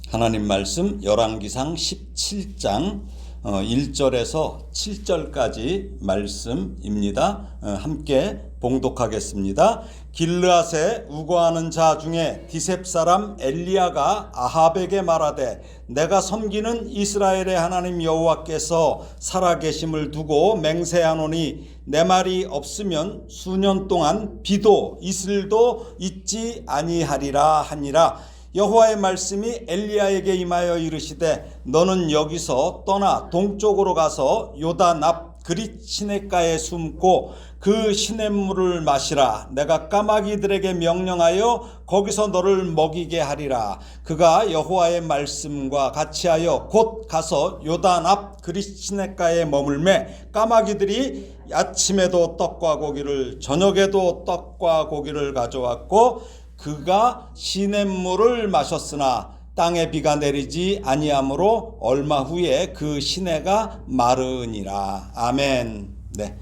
하나님 말씀 열왕기상 17장 1절에서 7절까지 말씀입니다. 함께 봉독하겠습니다. 길르앗에 우거하는 자 중에 디셉 사람 엘리야가 아합에게 말하되 내가 섬기는 이스라엘의 하나님 여호와께서 살아계심을 두고 맹세하노니 내 말이 없으면 수년 동안 비도 이슬도 있지 아니하리라 하니라. 여호와의 말씀이 엘리야에게 임하여 이르시되 너는 여기서 떠나 동쪽으로 가서 요단 앞 그릿 시냇가에 숨고 그 시냇물을 마시라. 내가 까마귀들에게 명령하여 거기서 너를 먹이게 하리라. 그가 여호와의 말씀과 같이 하여 곧 가서 요단 앞 그릿 시냇가에 머물매 까마귀들이 아침에도 떡과 고기를 저녁에도 떡과 고기를 가져왔고 그가 시냇물을 마셨으나 땅에 비가 내리지 아니하므로 얼마 후에 그 시내가 마르니라. 아멘. 네.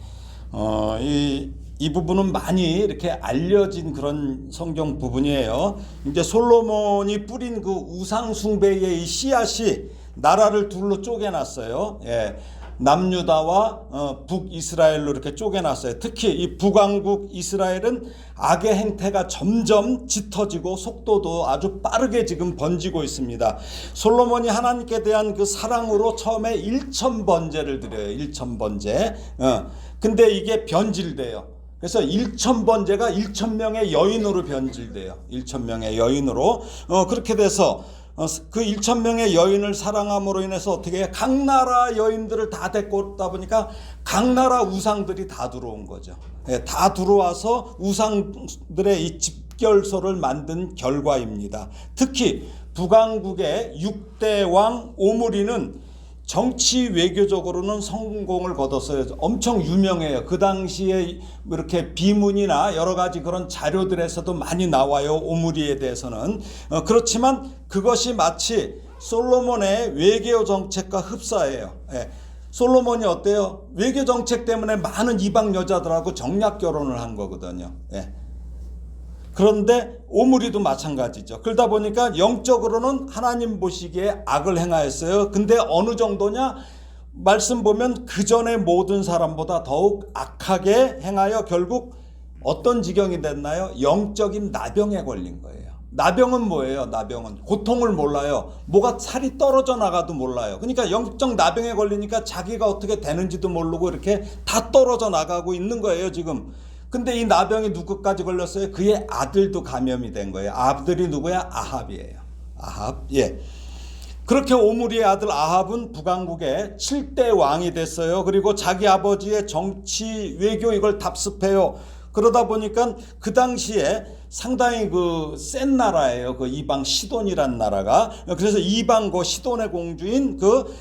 이 부분은 많이 이렇게 알려진 그런 성경 부분이에요. 이제 솔로몬이 뿌린 그 우상숭배의 이 씨앗이 나라를 둘로 쪼개놨어요. 예. 남유다와 북이스라엘로 이렇게 쪼개놨어요. 특히 이 북왕국 이스라엘은 악의 행태가 점점 짙어지고 속도도 아주 빠르게 지금 번지고 있습니다. 솔로몬이 하나님께 대한 그 사랑으로 처음에 1000번제를 드려요. 1000번제. 근데 이게 변질돼요. 그래서 1000번제가 1000명의 여인으로 변질돼요. 1000명의 여인으로. 그렇게 돼서 그 1000명의 여인을 사랑함으로 인해서 어떻게 각 나라 여인들을 다 데리고 오다 보니까 각 나라 우상들이 다 들어온 거죠. 다 들어와서 우상들의 이 집결소를 만든 결과입니다. 특히 북왕국의 6대 왕 오므리는 정치 외교적으로는 성공을 거뒀어요. 엄청 유명해요. 그 당시에 이렇게 비문이나 여러 가지 그런 자료들에서도 많이 나와요. 오므리에 대해서는. 그렇지만 그것이 마치 솔로몬의 외교 정책과 흡사해요. 솔로몬이 어때요? 외교 정책 때문에 많은 이방 여자들하고 정략 결혼을 한 거거든요. 그런데 오므리도 마찬가지죠. 그러다 보니까 영적으로는 하나님 보시기에 악을 행하였어요. 근데 어느 정도냐? 말씀 보면 그 전에 모든 사람보다 더욱 악하게 행하여 결국 어떤 지경이 됐나요? 영적인 나병에 걸린 거예요. 나병은 뭐예요? 나병은 고통을 몰라요. 뭐가 살이 떨어져 나가도 몰라요. 그러니까 영적 나병에 걸리니까 자기가 어떻게 되는지도 모르고 이렇게 다 떨어져 나가고 있는 거예요, 지금. 근데 이 나병이 누구까지 걸렸어요? 그의 아들도 감염이 된 거예요. 아들이 누구야? 아합이에요. 아합. 예. 그렇게 오므리의 아들 아합은 북왕국의 7대 왕이 됐어요. 그리고 자기 아버지의 정치 외교 이걸 답습해요. 그러다 보니까 그 당시에 상당히 그 센 나라예요. 그 이방 시돈이란 나라가. 그래서 이방 그 시돈의 공주인 그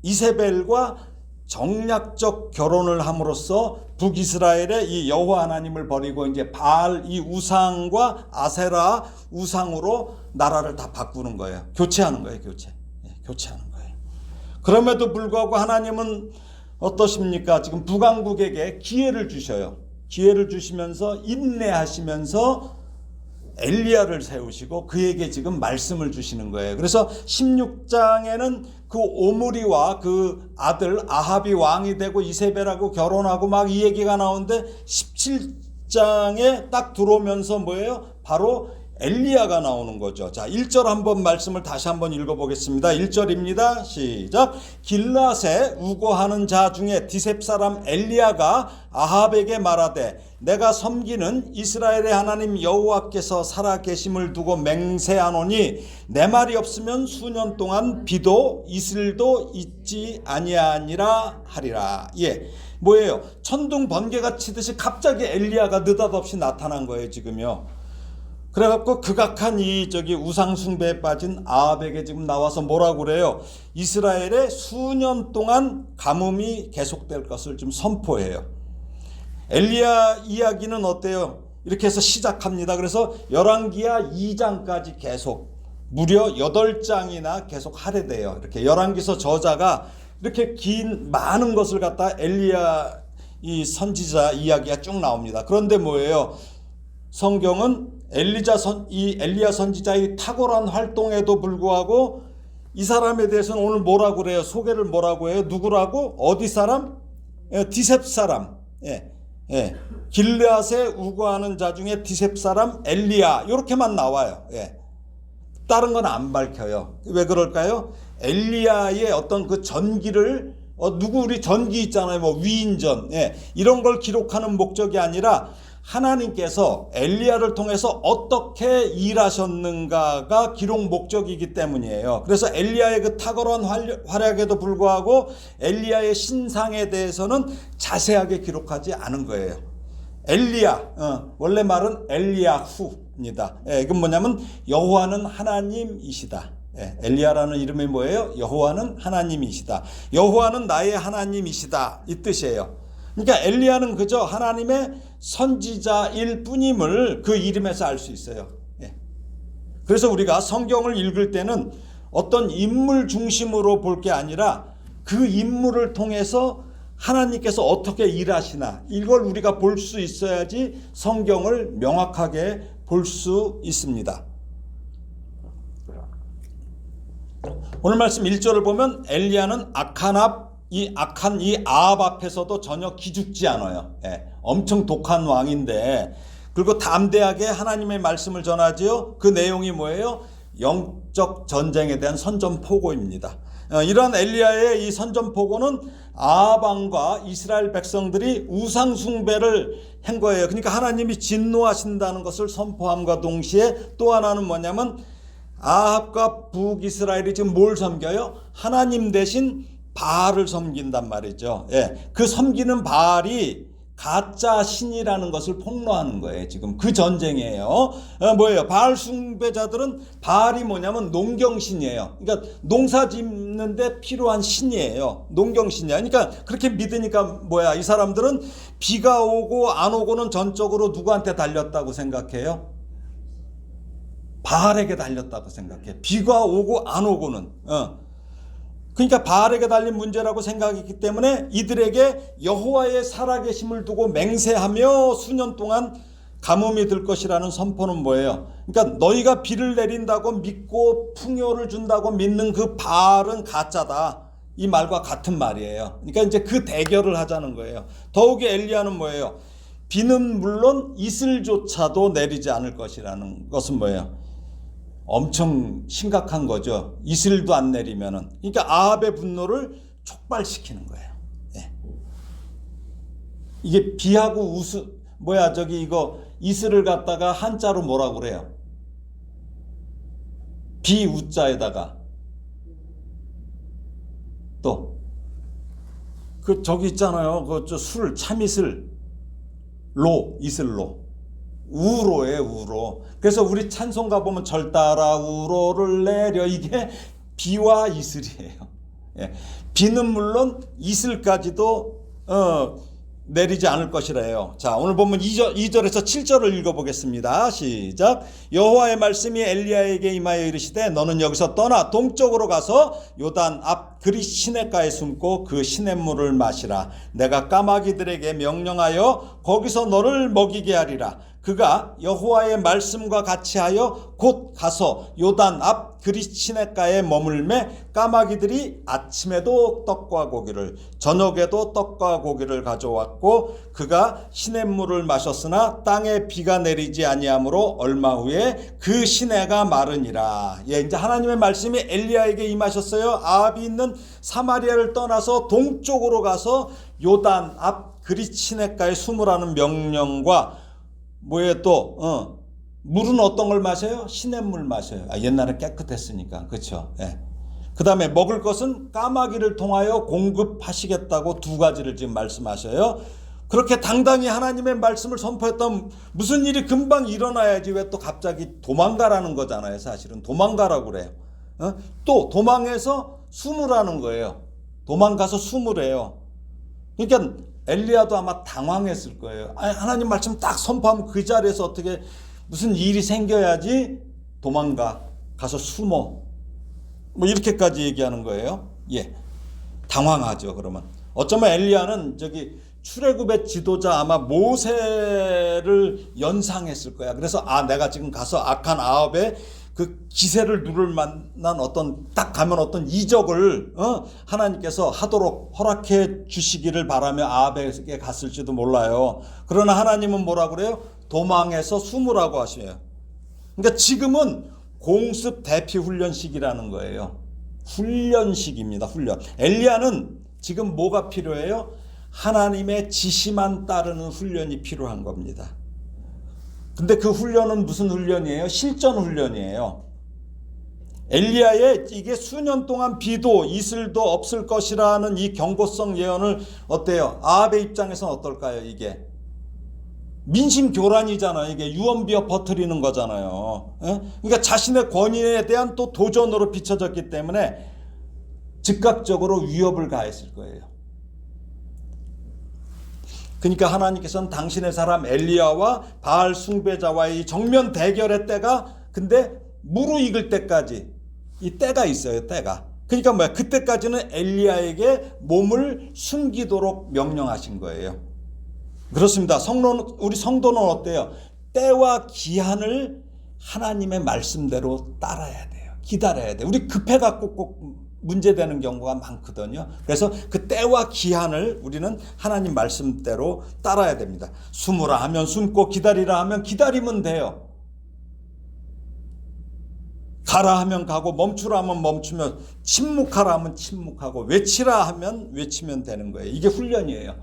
이세벨과 정략적 결혼을 함으로써 북이스라엘의 이 여호와 하나님을 버리고 이제 바알 이 우상과 아세라 우상으로 나라를 다 바꾸는 거예요. 교체하는 거예요. 교체하는 거예요. 그럼에도 불구하고 하나님은 어떠십니까? 지금 북왕국에게 기회를 주셔요. 기회를 주시면서 인내하시면서 엘리야를 세우시고 그에게 지금 말씀을 주시는 거예요. 그래서 16장에는 그 오므리와 그 아들 아합이 왕이 되고 이세벨하고 결혼하고 막 이 얘기가 나오는데 17장에 딱 들어오면서 뭐예요? 바로 엘리야가 나오는 거죠. 자, 1절 한번 말씀을 다시 한번 읽어보겠습니다. 1절입니다. 시작. 길르앗에 우거하는 자 중에 디셉 사람 엘리야가 아합에게 말하되 내가 섬기는 이스라엘의 하나님 여호와께서 살아계심을 두고 맹세하노니 내 말이 없으면 수년 동안 비도 이슬도 있지 아니하니라 하리라. 예, 뭐예요? 천둥 번개가 치듯이 갑자기 엘리야가 느닷없이 나타난 거예요, 지금요. 그래갖고 극악한 이 우상 숭배에 빠진 아합에게 지금 나와서 뭐라고 그래요? 이스라엘에 수년 동안 가뭄이 계속될 것을 좀 선포해요. 엘리야 이야기는 어때요? 이렇게 해서 시작합니다. 그래서 열왕기하 2장까지 계속 무려 8장이나 계속 할애돼요. 이렇게 열왕기서 저자가 이렇게 긴 많은 것을 갖다 엘리야 이 선지자 이야기가 쭉 나옵니다. 그런데 뭐예요? 성경은 엘리야 선지자의 탁월한 활동에도 불구하고 이 사람에 대해서는 오늘 뭐라고 그래요? 소개를 뭐라고 해요? 누구라고? 어디 사람? 디셉 사람. 길르앗에 우거하는 자 중에 디셉 사람 엘리야, 이렇게만 나와요. 다른 건 안 밝혀요. 왜 그럴까요? 엘리야의 어떤 그 전기를 누구 우리 전기 있잖아요. 뭐 위인전, 이런 걸 기록하는 목적이 아니라 하나님께서 엘리야를 통해서 어떻게 일하셨는가가 기록 목적이기 때문이에요. 그래서 엘리야의 그 탁월한 활약에도 불구하고 엘리야의 신상에 대해서는 자세하게 기록하지 않은 거예요. 엘리야, 원래 말은 엘리야후입니다. 이건 뭐냐면 여호와는 하나님이시다. 엘리야라는 이름이 뭐예요? 여호와는 하나님이시다. 여호와는 나의 하나님이시다, 이 뜻이에요. 그러니까 엘리야는 그저 하나님의 선지자일 뿐임을 그 이름에서 알 수 있어요. 그래서 우리가 성경을 읽을 때는 어떤 인물 중심으로 볼 게 아니라 그 인물을 통해서 하나님께서 어떻게 일하시나, 이걸 우리가 볼 수 있어야지 성경을 명확하게 볼 수 있습니다. 오늘 말씀 1절을 보면 엘리야는 악한 이 아합 앞에서도 전혀 기죽지 않아요. 엄청 독한 왕인데, 그리고 담대하게 하나님의 말씀을 전하지요. 그 내용이 뭐예요? 영적 전쟁에 대한 선전포고입니다. 이러한 엘리야의 이 선전포고는 아합 왕과 이스라엘 백성들이 우상 숭배를 한 거예요. 그러니까 하나님이 진노하신다는 것을 선포함과 동시에 또 하나는 뭐냐면 아합과 북이스라엘이 지금 뭘 섬겨요? 하나님 대신 바알을 섬긴단 말이죠. 그 섬기는 바알이 가짜 신이라는 것을 폭로하는 거예요. 지금 그 전쟁이에요. 뭐예요? 바알 숭배자들은 바알이 뭐냐면 농경신이에요. 그러니까 농사 짓는데 필요한 신이에요. 농경신이야. 그러니까 그렇게 믿으니까 뭐야? 이 사람들은 비가 오고 안 오고는 전적으로 누구한테 달렸다고 생각해요? 바알에게 달렸다고 생각해. 비가 오고 안 오고는. 그러니까 바알에게 달린 문제라고 생각했기 때문에 이들에게 여호와의 살아계심을 두고 맹세하며 수년 동안 가뭄이 들 것이라는 선포는 뭐예요? 그러니까 너희가 비를 내린다고 믿고 풍요를 준다고 믿는 그 바알은 가짜다, 이 말과 같은 말이에요. 그러니까 이제 그 대결을 하자는 거예요. 더욱이 엘리야는 뭐예요? 비는 물론 이슬조차도 내리지 않을 것이라는 것은 뭐예요? 엄청 심각한 거죠. 이슬도 안 내리면은. 그러니까 아합의 분노를 촉발시키는 거예요. 이게 비하고 이거 이슬을 갖다가 한자로 뭐라고 그래요? 비우자에다가 또 저기 있잖아요. 술 참이슬 이슬로. 우로예요, 우로. 그래서 우리 찬송가 보면 절 따라 우로를 내려, 이게 비와 이슬이에요. 비는 물론 이슬까지도 내리지 않을 것이라 해요. 자, 오늘 보면 2절에서 7절을 읽어보겠습니다. 시작. 여호와의 말씀이 엘리야에게 임하여 이르시되 너는 여기서 떠나 동쪽으로 가서 요단 앞 그리 시냇가에 숨고 그 시냇물을 마시라. 내가 까마귀들에게 명령하여 거기서 너를 먹이게 하리라. 그가 여호와의 말씀과 같이 하여 곧 가서 요단 앞 그리 시냇가에 머물매 까마귀들이 아침에도 떡과 고기를 저녁에도 떡과 고기를 가져왔고 그가 시냇물을 마셨으나 땅에 비가 내리지 아니하므로 얼마 후에 그 시내가 마르니라. 이제 하나님의 말씀이 엘리야에게 임하셨어요. 아합이 있는 사마리아를 떠나서 동쪽으로 가서 요단 앞 그리 시냇가에 숨으라는 명령과 뭐에 또 물은 어떤 걸 마셔요? 시냇물 마셔요. 옛날에 깨끗했으니까. 그렇죠. 그 다음에 먹을 것은 까마귀를 통하여 공급하시겠다고 두 가지를 지금 말씀하셔요. 그렇게 당당히 하나님의 말씀을 선포했던 무슨 일이 금방 일어나야지 왜 또 갑자기 도망가라는 거잖아요. 사실은 도망가라고 그래요. 또 도망해서 숨으라는 거예요. 도망가서 숨으래요. 그러니까 엘리야도 아마 당황했을 거예요. 하나님 말씀 딱 선포하면 그 자리에서 어떻게 무슨 일이 생겨야지 가서 숨어. 뭐 이렇게까지 얘기하는 거예요. 당황하죠. 그러면 어쩌면 엘리야는 출애굽의 지도자 아마 모세를 연상했을 거야. 그래서 내가 지금 가서 악한 아합의 그 기세를 누를 만한 어떤 딱 가면 어떤 이적을 하나님께서 하도록 허락해 주시기를 바라며 아합에게 갔을지도 몰라요. 그러나 하나님은 뭐라 그래요? 도망해서 숨으라고 하셔요. 그러니까 지금은 공습 대피 훈련 시기라는 거예요. 훈련 시기입니다. 훈련. 엘리야는 지금 뭐가 필요해요? 하나님의 지시만 따르는 훈련이 필요한 겁니다. 근데 그 훈련은 무슨 훈련이에요? 실전 훈련이에요. 엘리야의 이게 수년 동안 비도 이슬도 없을 것이라는 이 경고성 예언을 어때요? 아합의 입장에서는 어떨까요? 이게 민심 교란이잖아요. 이게 유언비어 퍼뜨리는 거잖아요. 그러니까 자신의 권위에 대한 또 도전으로 비춰졌기 때문에 즉각적으로 위협을 가했을 거예요. 그러니까 하나님께서는 당신의 사람 엘리야와 바알 숭배자와의 정면 대결의 때가 근데 무르익을 때까지 이 때가 있어요. 때가. 그러니까 뭐야? 그때까지는 엘리야에게 몸을 숨기도록 명령하신 거예요. 그렇습니다. 우리 성도는 어때요? 때와 기한을 하나님의 말씀대로 따라야 돼요. 기다려야 돼요. 우리 급해갖고 꼭 문제되는 경우가 많거든요. 그래서 그 때와 기한을 우리는 하나님 말씀대로 따라야 됩니다. 숨으라 하면 숨고 기다리라 하면 기다리면 돼요. 가라 하면 가고 멈추라 하면 멈추면 침묵하라 하면 침묵하고 외치라 하면 외치면 되는 거예요. 이게 훈련이에요.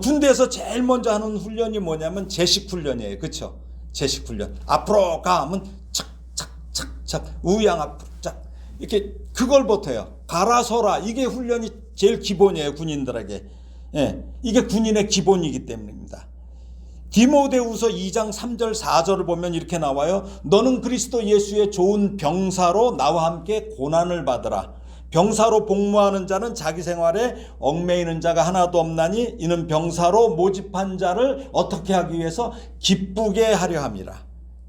군대에서 제일 먼저 하는 훈련이 뭐냐면 제식 훈련이에요. 그렇죠? 제식 훈련. 앞으로 가 하면 착착착착 우양 앞으로 쫙 이렇게 그걸 못해요. 가라 서라 이게 훈련이 제일 기본이에요. 군인들에게. 예, 이게 군인의 기본이기 때문입니다. 디모데후서 2장 3절 4절을 보면 이렇게 나와요. 너는 그리스도 예수의 좋은 병사로 나와 함께 고난을 받으라. 병사로 복무하는 자는 자기 생활에 얽매이는 자가 하나도 없나니 이는 병사로 모집한 자를 어떻게 하기 위해서 기쁘게 하려 함이라.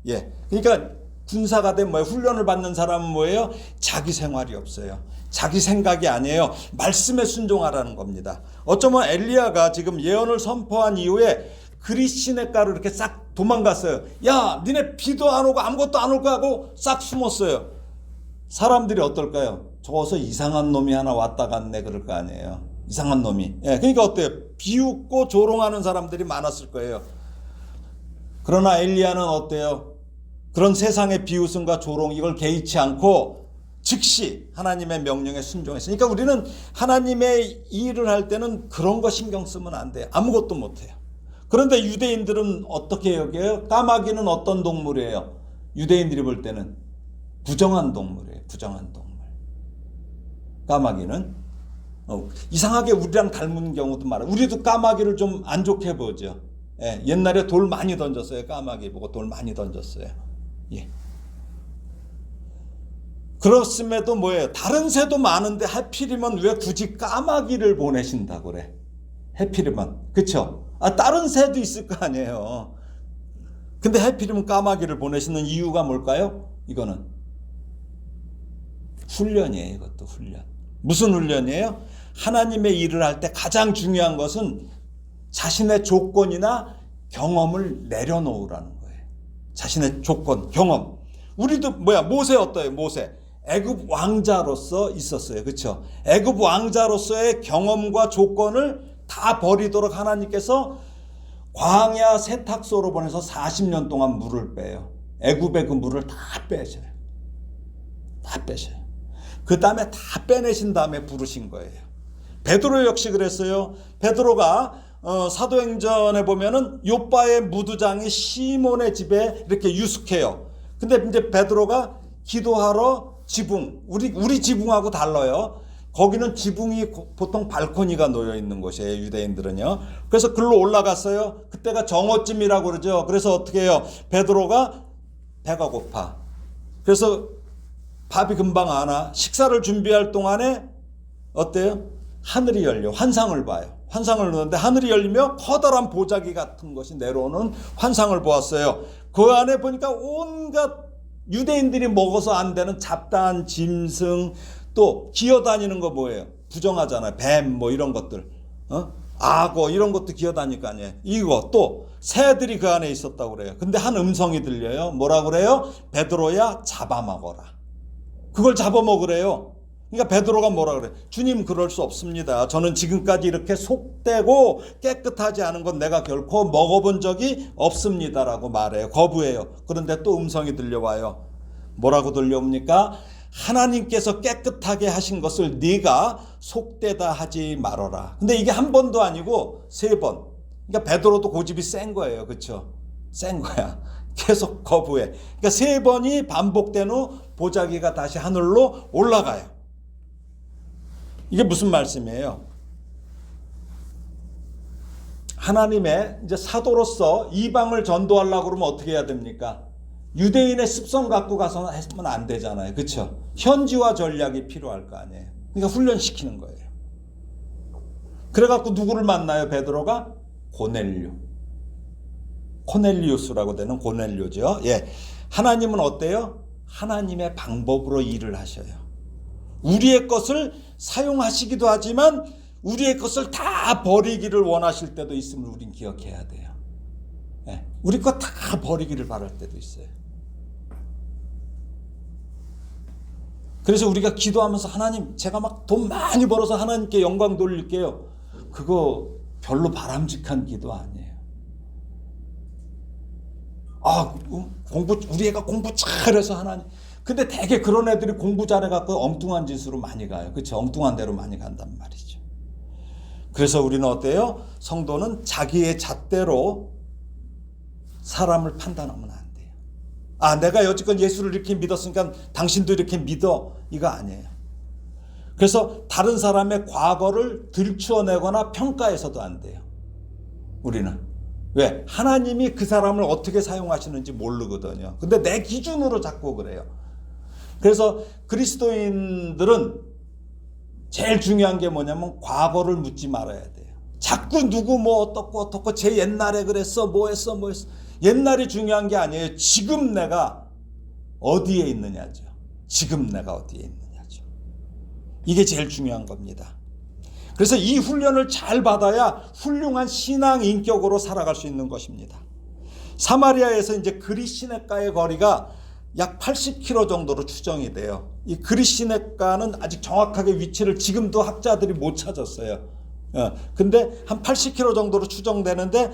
예, 그러니까 군사가 된 훈련을 받는 사람은 뭐예요? 자기 생활이 없어요. 자기 생각이 아니에요. 말씀에 순종하라는 겁니다. 어쩌면 엘리야가 지금 예언을 선포한 이후에 그리시네가로 이렇게 싹 도망갔어요. 야, 니네 비도 안 오고 아무것도 안 올 거 하고 싹 숨었어요. 사람들이 어떨까요? 저어서 이상한 놈이 하나 왔다 갔네 그럴 거 아니에요. 이상한 놈이. 예, 그러니까 어때요? 비웃고 조롱하는 사람들이 많았을 거예요. 그러나 엘리야는 어때요? 그런 세상의 비웃음과 조롱 이걸 개의치 않고 즉시 하나님의 명령에 순종했어요. 그러니까 우리는 하나님의 일을 할 때는 그런 거 신경 쓰면 안 돼요. 아무것도 못해요. 그런데 유대인들은 어떻게 여겨요? 까마귀는 어떤 동물이에요? 유대인들이 볼 때는 부정한 동물이에요. 부정한 동물. 까마귀는 이상하게 우리랑 닮은 경우도 많아요. 우리도 까마귀를 좀 안 좋게 보죠. 예, 옛날에 돌 많이 던졌어요. 까마귀 보고 돌 많이 던졌어요. 예. 그렇음에도 뭐예요? 다른 새도 많은데 하필이면 왜 굳이 까마귀를 보내신다고 그래? 하필이면. 그쵸? 다른 새도 있을 거 아니에요. 근데 하필이면 까마귀를 보내시는 이유가 뭘까요? 이거는 훈련이에요. 이것도 훈련. 무슨 훈련이에요? 하나님의 일을 할 때 가장 중요한 것은 자신의 조건이나 경험을 내려놓으라는 거예요. 자신의 조건, 경험. 우리도 모세 어때요? 모세. 애굽 왕자로서 있었어요. 그렇죠? 애굽 왕자로서의 경험과 조건을 다 버리도록 하나님께서 광야 세탁소로 보내서 40년 동안 물을 빼요. 애굽의 그 물을 다 빼셔요. 다 빼셔요. 그 다음에 다 빼내신 다음에 부르신 거예요. 베드로 역시 그랬어요. 베드로가 사도행전에 보면은 요바의 무두장이 시몬의 집에 이렇게 유숙해요. 근데 이제 베드로가 기도하러 지붕, 우리 지붕하고 달라요. 거기는 지붕이 보통 발코니가 놓여 있는 곳이에요. 유대인들은요. 그래서 글로 올라갔어요. 그때가 정오쯤이라고 그러죠. 그래서 어떻게 해요? 베드로가 배가 고파. 그래서 밥이 금방 안 와. 식사를 준비할 동안에 어때요? 하늘이 열려 환상을 봐요. 환상을 보는데 하늘이 열리며 커다란 보자기 같은 것이 내려오는 환상을 보았어요. 그 안에 보니까 온갖 유대인들이 먹어서 안 되는 잡다한 짐승 또 기어다니는 거 뭐예요? 부정하잖아요. 뱀 이런 것들. 악어 이런 것도 기어다닐 거 아니에요. 이거 또 새들이 그 안에 있었다고 그래요. 근데 한 음성이 들려요. 뭐라고 그래요? 베드로야 잡아먹어라. 그걸 잡아먹으래요. 그러니까 베드로가 뭐라 그래? 주님 그럴 수 없습니다. 저는 지금까지 이렇게 속되고 깨끗하지 않은 건 내가 결코 먹어본 적이 없습니다라고 말해요. 거부해요. 그런데 또 음성이 들려와요. 뭐라고 들려옵니까? 하나님께서 깨끗하게 하신 것을 네가 속되다 하지 말아라. 근데 이게 한 번도 아니고 3번. 그러니까 베드로도 고집이 센 거예요. 그렇죠? 센 거야. 계속 거부해. 그러니까 3번이 반복된 후 보자기가 다시 하늘로 올라가요. 이게 무슨 말씀이에요? 하나님의 이제 사도로서 이방을 전도하려고 그러면 어떻게 해야 됩니까? 유대인의 습성 갖고 가서 하면 안 되잖아요. 그렇죠? 현지화 전략이 필요할 거 아니에요. 그러니까 훈련시키는 거예요. 그래갖고 누구를 만나요? 베드로가? 코넬리우스라고 되는 고넬료죠. 예. 하나님은 어때요? 하나님의 방법으로 일을 하셔요. 우리의 것을 사용하시기도 하지만 우리의 것을 다 버리기를 원하실 때도 있음을 우린 기억해야 돼요. 예. 우리 것 다 버리기를 바랄 때도 있어요. 그래서 우리가 기도하면서 하나님 제가 막 돈 많이 벌어서 하나님께 영광 돌릴게요. 그거 별로 바람직한 기도 아니에요. 우리 애가 공부 잘해서 하나님. 근데 되게 그런 애들이 공부 잘해갖고 엉뚱한 짓으로 많이 가요. 그렇죠? 엉뚱한 데로 많이 간단 말이죠. 그래서 우리는 어때요? 성도는 자기의 잣대로 사람을 판단하면 안 돼요. 내가 여지껏 예수를 이렇게 믿었으니까 당신도 이렇게 믿어. 이거 아니에요. 그래서 다른 사람의 과거를 들추어내거나 평가해서도 안 돼요. 우리는. 왜? 하나님이 그 사람을 어떻게 사용하시는지 모르거든요. 근데 내 기준으로 자꾸 그래요. 그래서 그리스도인들은 제일 중요한 게 뭐냐면 과거를 묻지 말아야 돼요. 자꾸 누구 뭐 어떻고 제 옛날에 그랬어 뭐 했어. 옛날이 중요한 게 아니에요. 지금 내가 어디에 있느냐죠. 지금 내가 어디에 있느냐죠. 이게 제일 중요한 겁니다. 그래서 이 훈련을 잘 받아야 훌륭한 신앙 인격으로 살아갈 수 있는 것입니다. 사마리아에서 이제 그리시네가의 거리가 약 80km 정도로 추정이 돼요. 이 그리시네가는 아직 정확하게 위치를 지금도 학자들이 못 찾았어요. 근데 한 80km 정도로 추정되는데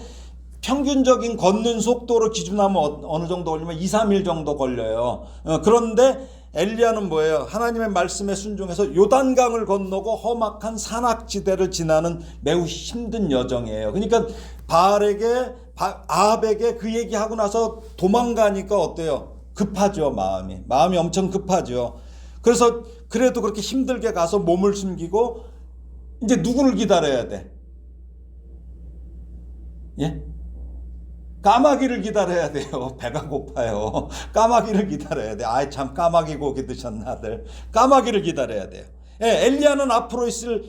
평균적인 걷는 속도로 기준하면 어느 정도 걸리면 2, 3일 정도 걸려요. 그런데 엘리야는 뭐예요? 하나님의 말씀에 순종해서 요단강을 건너고 험악한 산악지대를 지나는 매우 힘든 여정이에요. 그러니까 아합에게 그 얘기하고 나서 도망가니까 어때요? 급하죠. 마음이 엄청 급하죠. 그래서 그래도 그렇게 힘들게 가서 몸을 숨기고 이제 누구를 기다려야 돼? 예? 까마귀를 기다려야 돼요. 배가 고파요. 까마귀를 기다려야 돼. 참 까마귀 고기 드셨나들. 까마귀를 기다려야 돼요. 예, 엘리야는 앞으로 있을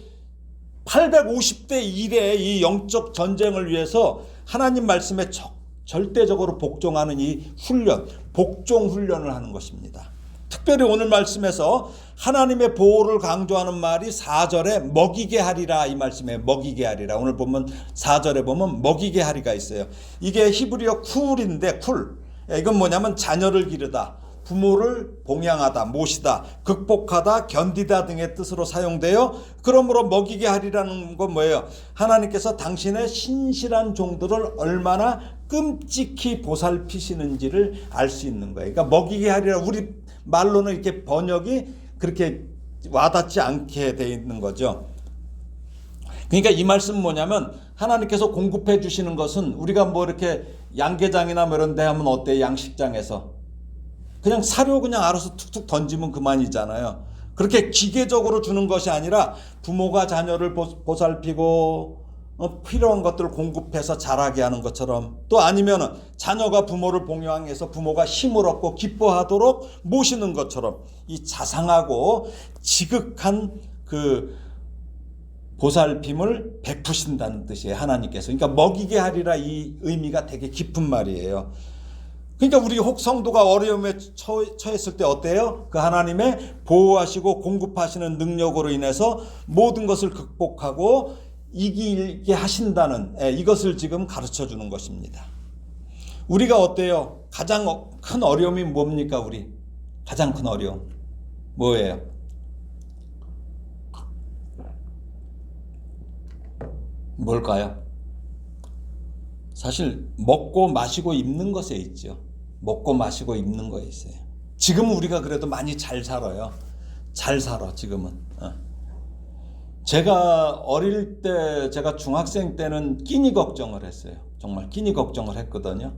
850대 1의 이 영적 전쟁을 위해서 하나님 말씀에 절대적으로 복종하는 이 훈련, 복종 훈련을 하는 것입니다. 특별히 오늘 말씀에서 하나님의 보호를 강조하는 말이 4절에 먹이게 하리라 이 말씀에 먹이게 하리라. 오늘 보면 4절에 보면 먹이게 하리가 있어요. 이게 히브리어 쿨인데 쿨. 이건 뭐냐면 자녀를 기르다, 부모를 봉양하다, 모시다, 극복하다, 견디다 등의 뜻으로 사용돼요. 그러므로 먹이게 하리라는 건 뭐예요? 하나님께서 당신의 신실한 종들을 얼마나 끔찍히 보살피시는지를 알 수 있는 거예요. 그러니까 먹이게 하리라, 우리 말로는 이렇게 번역이 그렇게 와닿지 않게 돼 있는 거죠. 그러니까 이 말씀은 뭐냐면 하나님께서 공급해 주시는 것은 우리가 뭐 이렇게 양계장이나 뭐 이런 데 하면 어때요? 양식장에서 그냥 사료 그냥 알아서 툭툭 던지면 그만이잖아요. 그렇게 기계적으로 주는 것이 아니라 부모가 자녀를 보살피고 필요한 것들을 공급해서 자라게 하는 것처럼, 또 아니면 자녀가 부모를 봉양해서 부모가 힘을 얻고 기뻐하도록 모시는 것처럼 이 자상하고 지극한 그 보살핌을 베푸신다는 뜻이에요. 하나님께서. 그러니까 먹이게 하리라 이 의미가 되게 깊은 말이에요. 그러니까 우리 혹 성도가 어려움에 처했을 때 어때요? 그 하나님의 보호하시고 공급하시는 능력으로 인해서 모든 것을 극복하고 이기게 하신다는 이것을 지금 가르쳐 주는 것입니다. 우리가 어때요? 가장 큰 어려움이 뭡니까? 우리 가장 큰 어려움 뭐예요? 뭘까요? 사실 먹고 마시고 입는 것에 있죠. 먹고 마시고 입는 거에 있어요. 지금 우리가 그래도 많이 잘 살아요. 잘 살아 지금은. 제가 어릴 때, 제가 중학생 때는 끼니 걱정을 했어요. 정말 끼니 걱정을 했거든요.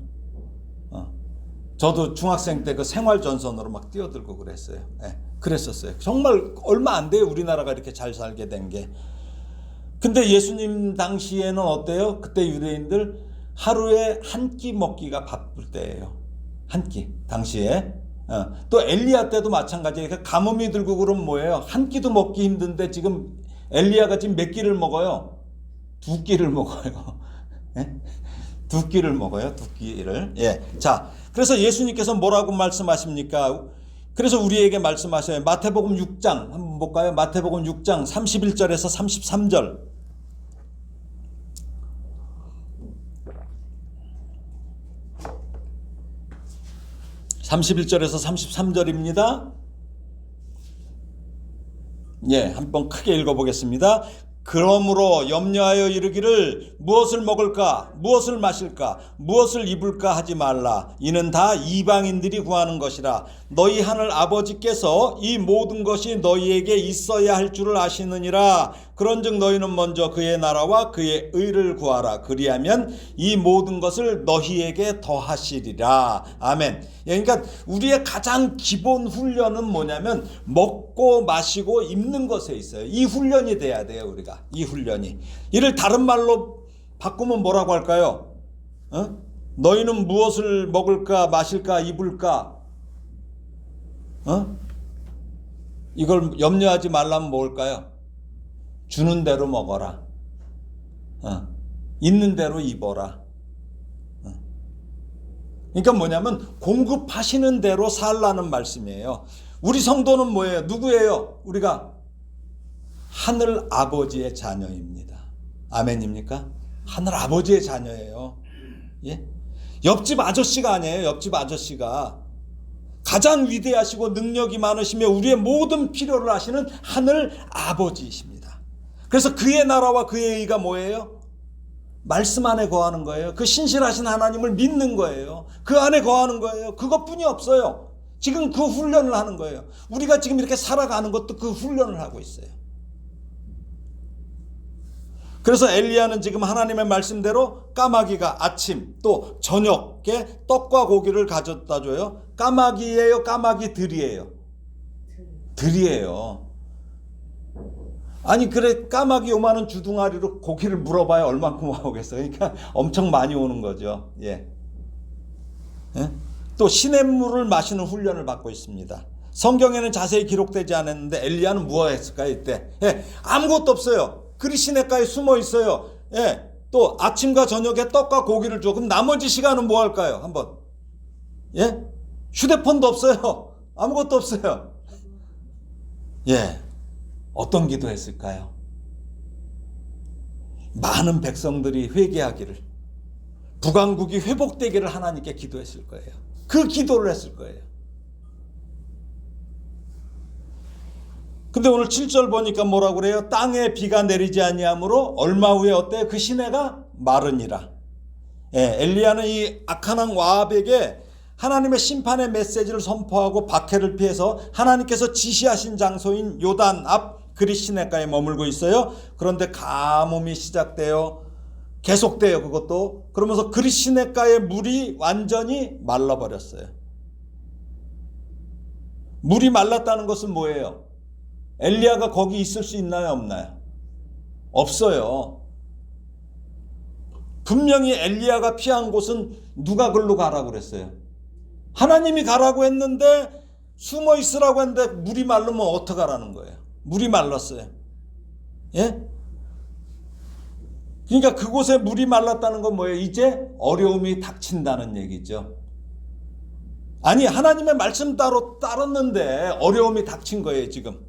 저도 중학생 때 그 생활전선으로 막 뛰어들고 그랬어요. 그랬었어요. 정말 얼마 안 돼요. 우리나라가 이렇게 잘 살게 된 게. 근데 예수님 당시에는 어때요? 그때 유대인들 하루에 한 끼 먹기가 바쁠 때예요. 한 끼. 당시에. 또 엘리야 때도 마찬가지예요. 가뭄이 들고 그러면 뭐예요? 한 끼도 먹기 힘든데 지금 엘리야가 지금 몇 끼를 먹어요? 2끼를 먹어요. 두 끼를 먹어요. 2끼를. 자, 그래서 예수님께서 뭐라고 말씀하십니까? 그래서 우리에게 말씀하셔요. 마태복음 6장 한번 볼까요? 마태복음 6장 31절에서 33절. (31절에서 33절입니다) 한번 크게 읽어보겠습니다. 그러므로 염려하여 이르기를 무엇을 먹을까 무엇을 마실까 무엇을 입을까 하지 말라. 이는 다 이방인들이 구하는 것이라. 너희 하늘 아버지께서 이 모든 것이 너희에게 있어야 할 줄을 아시느니라. 그런즉 너희는 먼저 그의 나라와 그의 의를 구하라. 그리하면 이 모든 것을 너희에게 더하시리라. 아멘. 그러니까 우리의 가장 기본 훈련은 뭐냐면 먹고 마시고 입는 것에 있어요. 이 훈련이 돼야 돼요. 우리가 이 훈련이. 이를 다른 말로 바꾸면 뭐라고 할까요? 너희는 무엇을 먹을까 마실까 입을까? 이걸 염려하지 말라면 뭘까요? 주는 대로 먹어라. 있는 대로 입어라. 그러니까 뭐냐면 공급하시는 대로 살라는 말씀이에요. 우리 성도는 뭐예요? 누구예요? 우리가 하늘 아버지의 자녀입니다. 아멘입니까? 하늘 아버지의 자녀예요. 옆집 아저씨가 아니에요. 옆집 아저씨가 가장 위대하시고 능력이 많으시며 우리의 모든 필요를 하시는 하늘 아버지이십니다. 그래서 그의 나라와 그의 의가 뭐예요? 말씀 안에 거하는 거예요. 그 신실하신 하나님을 믿는 거예요. 그 안에 거하는 거예요. 그것뿐이 없어요. 지금 그 훈련을 하는 거예요. 우리가 지금 이렇게 살아가는 것도 그 훈련을 하고 있어요. 그래서 엘리야는 지금 하나님의 말씀대로 까마귀가 아침 또 저녁에 떡과 고기를 가져다 줘요. 까마귀예요? 까마귀들이에요? 들이에요. 아니 그래 까마귀 요만한 주둥아리로 고기를 물어봐야 얼만큼 와오겠어요. 그러니까 엄청 많이 오는 거죠. 또 시냇물을 마시는 훈련을 받고 있습니다. 성경에는 자세히 기록되지 않았는데 엘리야는 무엇 했을까요? 이때 아무것도 없어요. 그리 시냇가에 숨어 있어요. 또 아침과 저녁에 떡과 고기를 줘. 그럼 나머지 시간은 뭐 할까요? 한번 휴대폰도 없어요. 아무것도 없어요. 어떤 기도했을까요? 많은 백성들이 회개하기를, 북왕국이 회복되기를 하나님께 기도했을 거예요. 그 기도를 했을 거예요. 근데 오늘 7절 보니까 뭐라고 그래요? 땅에 비가 내리지 아니하므로 얼마 후에 어때? 그 시내가 마르니라. 엘리야는 이 악한 왕 아합에게 하나님의 심판의 메시지를 선포하고 박해를 피해서 하나님께서 지시하신 장소인 요단 앞 그리 시냇가에 머물고 있어요. 그런데 가뭄이 시작돼요. 계속돼요. 그것도. 그러면서 그리 시냇가의 물이 완전히 말라버렸어요. 물이 말랐다는 것은 뭐예요? 엘리야가 거기 있을 수 있나요? 없나요? 없어요. 분명히 엘리야가 피한 곳은 누가 글로 가라고 그랬어요? 하나님이 가라고 했는데 숨어 있으라고 했는데 물이 마르면 어떡하라는 거예요? 물이 말랐어요. 그러니까 그곳에 물이 말랐다는 건 뭐예요? 이제 어려움이 닥친다는 얘기죠. 아니 하나님의 말씀 따로 따랐는데 어려움이 닥친 거예요 지금.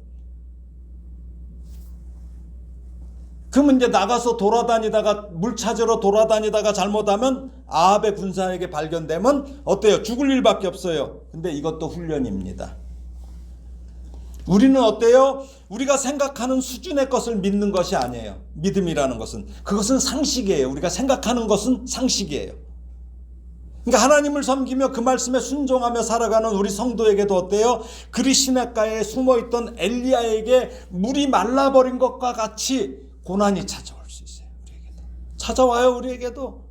그러면 이제 나가서 돌아다니다가 물 찾으러 돌아다니다가 잘못하면 아합의 군사에게 발견되면 어때요? 죽을 일밖에 없어요. 근데 이것도 훈련입니다. 우리는 어때요? 우리가 생각하는 수준의 것을 믿는 것이 아니에요. 믿음이라는 것은. 그것은 상식이에요. 우리가 생각하는 것은 상식이에요. 그러니까 하나님을 섬기며 그 말씀에 순종하며 살아가는 우리 성도에게도 어때요? 그리 시냇가에 숨어있던 엘리야에게 물이 말라버린 것과 같이 고난이 찾아올 수 있어요. 우리에게도. 찾아와요. 우리에게도.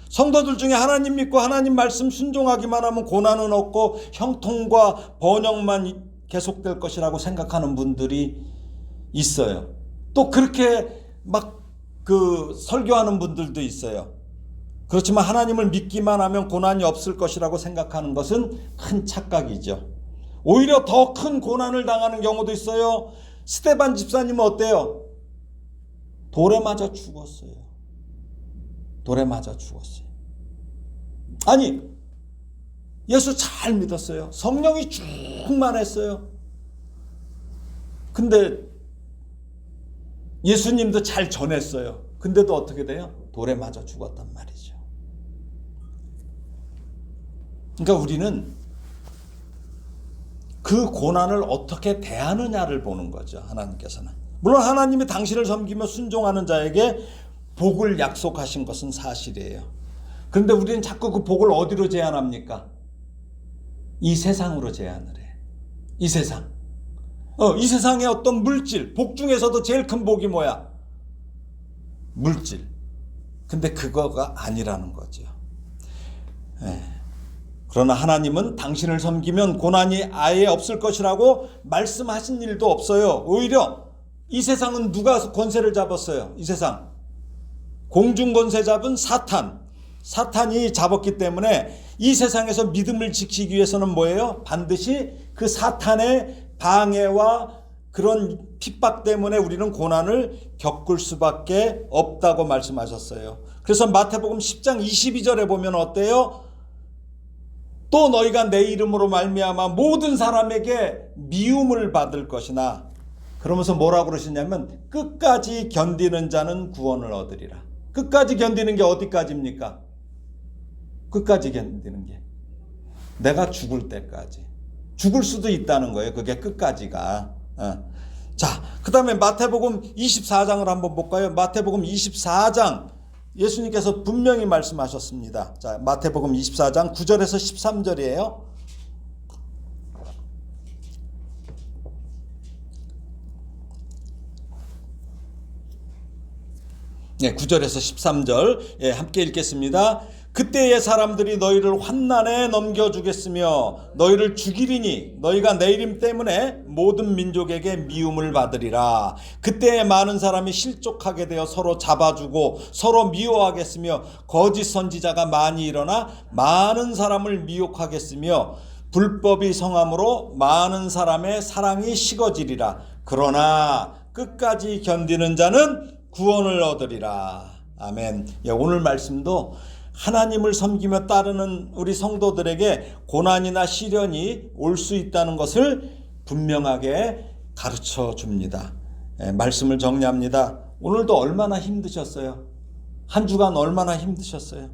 성도들 중에 하나님 믿고 하나님 말씀 순종하기만 하면 고난은 없고 형통과 번영만 계속될 것이라고 생각하는 분들이 있어요. 또 그렇게 막 설교하는 분들도 있어요. 그렇지만 하나님을 믿기만 하면 고난이 없을 것이라고 생각하는 것은 큰 착각이죠. 오히려 더 큰 고난을 당하는 경우도 있어요. 스데반 집사님은 어때요? 돌에 맞아 죽었어요. 돌에 맞아 죽었어요. 아니, 예수 잘 믿었어요. 성령이 충만했어요. 근데 예수님도 잘 전했어요. 근데도 어떻게 돼요? 돌에 맞아 죽었단 말이죠. 그러니까 우리는 그 고난을 어떻게 대하느냐를 보는 거죠. 하나님께서는. 물론 하나님이 당신을 섬기며 순종하는 자에게 복을 약속하신 것은 사실이에요. 그런데 우리는 자꾸 그 복을 어디로 제한합니까? 이 세상으로 제한을 해. 이 세상. 이 세상의 어떤 물질, 복 중에서도 제일 큰 복이 뭐야? 물질. 근데 그거가 아니라는 거죠. 그러나 하나님은 당신을 섬기면 고난이 아예 없을 것이라고 말씀하신 일도 없어요. 오히려 이 세상은 누가 권세를 잡았어요? 이 세상. 공중 권세 잡은 사탄. 사탄이 잡았기 때문에 이 세상에서 믿음을 지키기 위해서는 뭐예요? 반드시 그 사탄의 방해와 그런 핍박 때문에 우리는 고난을 겪을 수밖에 없다고 말씀하셨어요. 그래서 마태복음 10장 22절에 보면 어때요? 또 너희가 내 이름으로 말미암아 모든 사람에게 미움을 받을 것이나, 그러면서 뭐라고 그러시냐면 끝까지 견디는 자는 구원을 얻으리라. 끝까지 견디는 게 어디까지입니까? 끝까지 견디는 게 내가 죽을 때까지. 죽을 수도 있다는 거예요. 그게 끝까지가. 자, 그 다음에 마태복음 24장을 한번 볼까요? 마태복음 24장 예수님께서 분명히 말씀하셨습니다. 자, 마태복음 24장 9절에서 13절이에요. 네, 9절에서 13절 함께 읽겠습니다. 그때의 사람들이 너희를 환난에 넘겨주겠으며 너희를 죽이리니 너희가 내 이름 때문에 모든 민족에게 미움을 받으리라. 그때에 많은 사람이 실족하게 되어 서로 잡아주고 서로 미워하겠으며 거짓 선지자가 많이 일어나 많은 사람을 미혹하겠으며 불법이 성함으로 많은 사람의 사랑이 식어지리라. 그러나 끝까지 견디는 자는 구원을 얻으리라. 아멘. 오늘 말씀도 하나님을 섬기며 따르는 우리 성도들에게 고난이나 시련이 올 수 있다는 것을 분명하게 가르쳐 줍니다. 말씀을 정리합니다. 오늘도 얼마나 힘드셨어요? 한 주간 얼마나 힘드셨어요?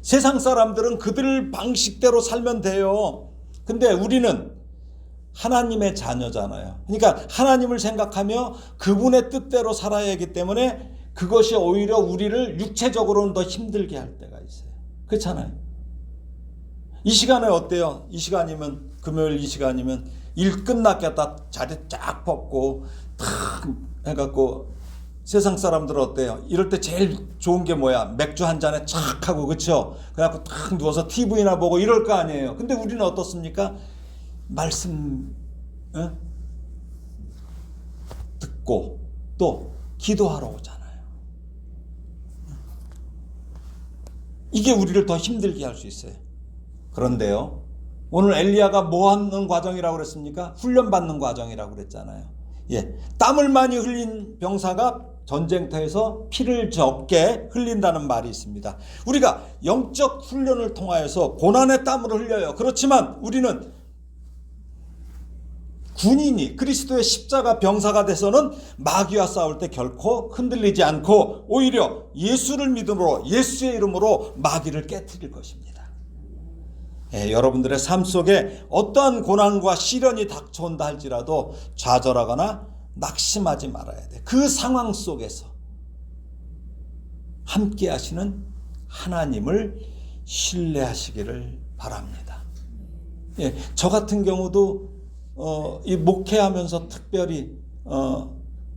세상 사람들은 그들 방식대로 살면 돼요. 근데 우리는 하나님의 자녀잖아요. 그러니까 하나님을 생각하며 그분의 뜻대로 살아야 하기 때문에 그것이 오히려 우리를 육체적으로는 더 힘들게 할 때가 있어요. 그렇잖아요. 이 시간에 어때요? 이 시간이면, 금요일 이 시간이면 일 끝났겠다 자리 쫙 벗고 탁 해갖고, 세상 사람들은 어때요? 이럴 때 제일 좋은 게 뭐야? 맥주 한 잔에 착 하고, 그렇죠? 그래갖고 탁 누워서 TV나 보고 이럴 거 아니에요. 근데 우리는 어떻습니까? 말씀 듣고 또 기도하러 오잖아요. 이게 우리를 더 힘들게 할 수 있어요. 그런데요, 오늘 엘리야가 뭐 하는 과정이라고 그랬습니까? 훈련받는 과정이라고 그랬잖아요. 땀을 많이 흘린 병사가 전쟁터에서 피를 적게 흘린다는 말이 있습니다. 우리가 영적 훈련을 통하여서 고난의 땀을 흘려요. 그렇지만 우리는 군인이 그리스도의 십자가 병사가 돼서는 마귀와 싸울 때 결코 흔들리지 않고 오히려 예수를 믿음으로 예수의 이름으로 마귀를 깨트릴 것입니다. 여러분들의 삶 속에 어떠한 고난과 시련이 닥쳐온다 할지라도 좌절하거나 낙심하지 말아야 돼. 그 상황 속에서 함께 하시는 하나님을 신뢰하시기를 바랍니다. 저 같은 경우도 이 목회하면서 특별히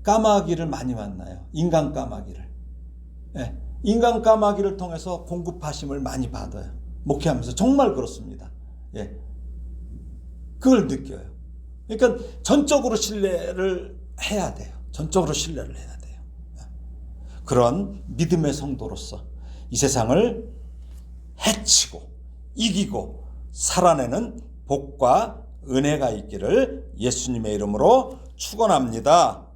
까마귀를 많이 만나요. 인간 까마귀를. 인간 까마귀를 통해서 공급하심을 많이 받아요. 목회하면서 정말 그렇습니다. 그걸 느껴요. 그러니까 전적으로 신뢰를 해야 돼요. 전적으로 신뢰를 해야 돼요. 그런 믿음의 성도로서 이 세상을 해치고 이기고 살아내는 복과 은혜가 있기를 예수님의 이름으로 축원합니다.